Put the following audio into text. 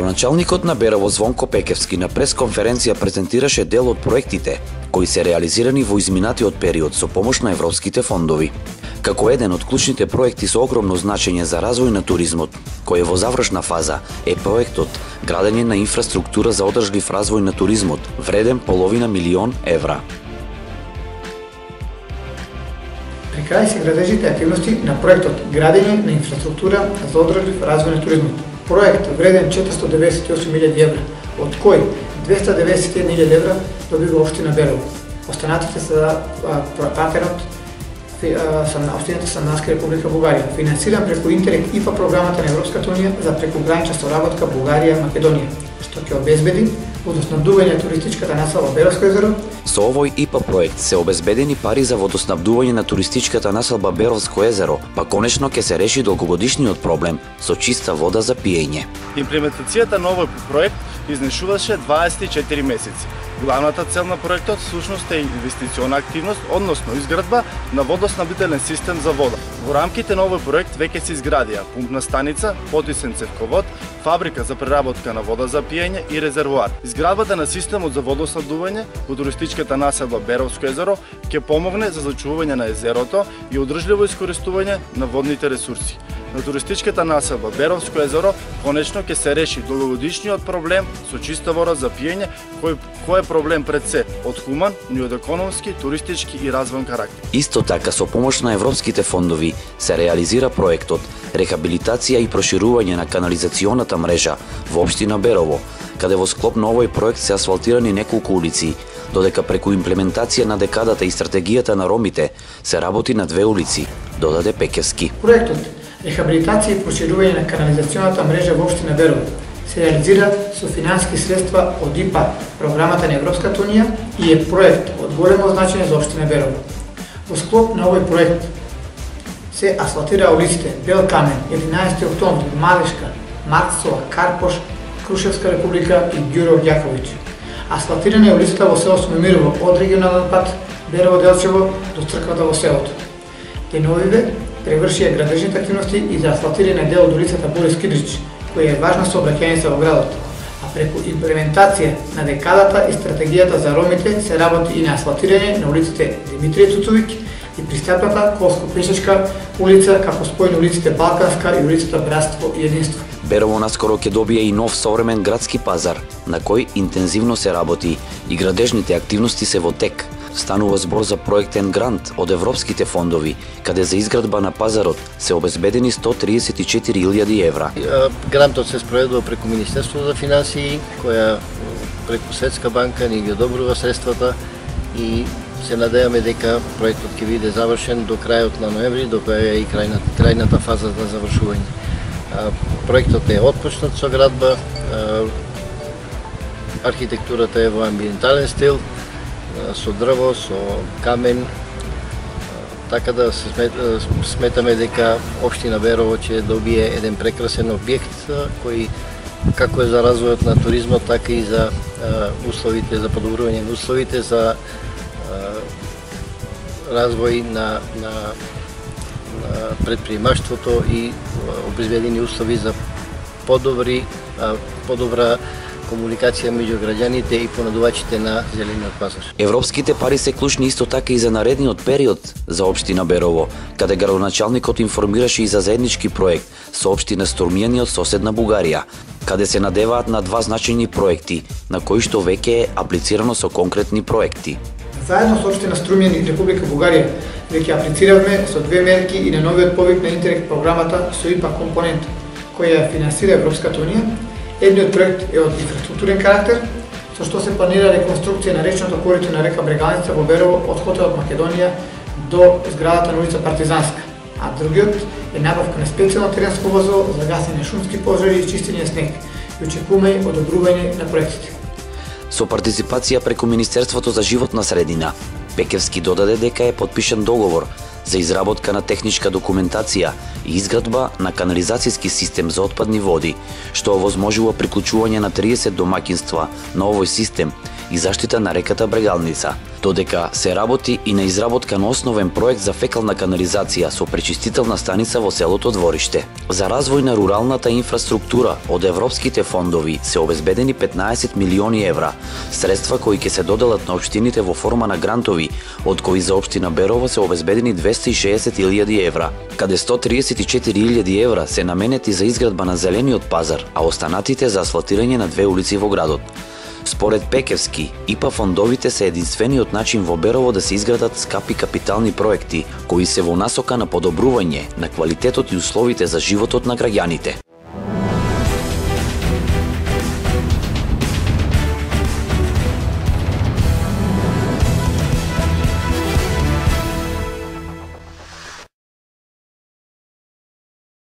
Градоначалникот на Берово Звонко Пекевски на пресконференција презентираше дел од проектите кои се реализирани во изминатиот период со помош на европските фондови. Како еден од клучните проекти со огромно значење за развој на туризмот, кој е во завршна фаза, е проектот градење на инфраструктура за одржлив развој на туризмот, вреден €500 000. При крај се градежите активности на проектот градење на инфраструктура за одржлив развој на туризмот. Проект вреден €498,000, од кој €291,000 добива општина Берово. Останатите се пратенот на општината Санданска Република Бугарија, финансиран преку Интерек ИПА програмата на Европската унија за прекугранична соработка Бугарија-Македонија, што ќе обезбеди водоснабдување на туристичката населба Беровско езеро. Со овој ИПА проект се обезбедени пари за водоснабдување на туристичката населба Беровско езеро, па конечно ќе се реши долгогодишниот проблем со чиста вода за пиење. Имплементацијата на овој проект изнешуваше 24 месеци. Главната цел на проектот всушност е инвестициона активност, односно изградба на водоснабдителен систем за вода. Во рамките на овој проект веќе се изградија пумпна станица, потисен цевковод, фабрика за преработка на вода за пиење и резервоар. Изградбата на системот за водоснабдување во туристичката населба Беровско езеро ќе помогне за зачувување на езерото и одржливо искористување на водните ресурси. На туристичката населба Беровско езеро конечно ќе се реши долгогодишниот проблем со чиста вода за пиење, кој е проблем пред се од хуман, но и од економски, туристички и развојен карактер. Исто така со помош на европските фондови се реализира проектот рехабилитација и проширување на канализационата мрежа во општина Берово, каде во склоп на овој проект се асфалтирани неколку улици, додека преку имплементација на декадата и стратегијата на ромите се работи на 2 улици, додаде Пекевски. Проектот рехабилитација и проширување на канализационата мрежа во општина Берово се реализира со финански средства од ИПА, програмата на Европската унија, и е проект од големо значење за општина Берово. Во склоп на овој проект се асфалтира улиците Бел Камен, 11 октомври, Малишка, Марцова, Карпош, Крушевска република и Ѓуро Ѓаковиќ. Асфалтирана е улицата во село Сумемирово од регионален пат Берово Делчево до црквата во селото. Деновиве превршија градежните активности и за асфалтирање дел од улицата Борис Кидрич, која е важна сообраќајница во градот. А преку имплементација на декадата и стратегијата за ромите се работи и на асфалтирање на улиците Димитрije Цуцовиќ и пристапната Колско-пешачка улица, како спој на улиците Балканска и улицата Братство и Единство. Берово наскоро ќе добие и нов современ градски пазар, на кој интензивно се работи и градежните активности се во тек. Станува збор за проектен грант од европските фондови, каде за изградба на пазарот се обезбедени €134,000. Грантот се спроведува преку Министерството за финансии, која преку Светска банка ни ги одобрува средствата и се надеваме дека проектот ќе биде завршен до крајот на ноември, до која е и крајната фаза на завршување. Проектот е отпочнат со градба, архитектурата е во амбиентален стил, со дрво, со камен, така да сметаме дека општина Берово ќе добие еден прекрасен објект кој како е за развојот на туризмот, така и за условите, за подобрување на условите за развој на предприемаштвото и обезбедени услови за подобра комуникација меѓу граѓаните и понудувачите на зелениот пазар. Европските пари се клучни исто така и за наредниот период за општина Берово, каде градоначалникот информираше и за заеднички проект со општина Струмјани од соседна Бугарија, каде се надеваат на 2 значајни проекти, на кои што веќе е аплицирано со конкретни проекти. Заедно со општина Струмјани и Република Бугарија веќе аплициравме со 2 мерки и на новиот повик на Интерек програмата со ИПА компонент, која финансира Европската унија. Едниот проект е од инфраструктурен карактер, со што се планира реконструкција на речното корито на река Брегалница во Берово од хотелот Македонија до зградата на улица Партизанска, а другиот е набавка на специјално теренско возило за гасење шумски пожари и чистење снег и очекуваме одобрување на проектите. Со партиципација преку Министерството за животна средина, Пекевски додаде дека е подпишан договор за изработка на техничка документација и изградба на канализацијски систем за отпадни води, што овозможува приклучување на 30 домаќинства на овој систем и заштита на реката Брегалница. Додека се работи и на изработка на основен проект за фекална канализација со пречистителна станица во селото Двориште. За развој на руралната инфраструктура од европските фондови се обезбедени 15 милиони евра, средства кои ќе се доделат на општините во форма на грантови, од кои за општина Берово се обезбедени 260.000 евра, каде 134.000 евра се наменети за изградба на зелениот пазар, а останатите за асфалтирање на 2 улици во градот. Според Пекевски, ИПА фондовите се единствениот начин во Берово да се изградат скапи капитални проекти, кои се во насока на подобрување на квалитетот и условите за животот на граѓаните.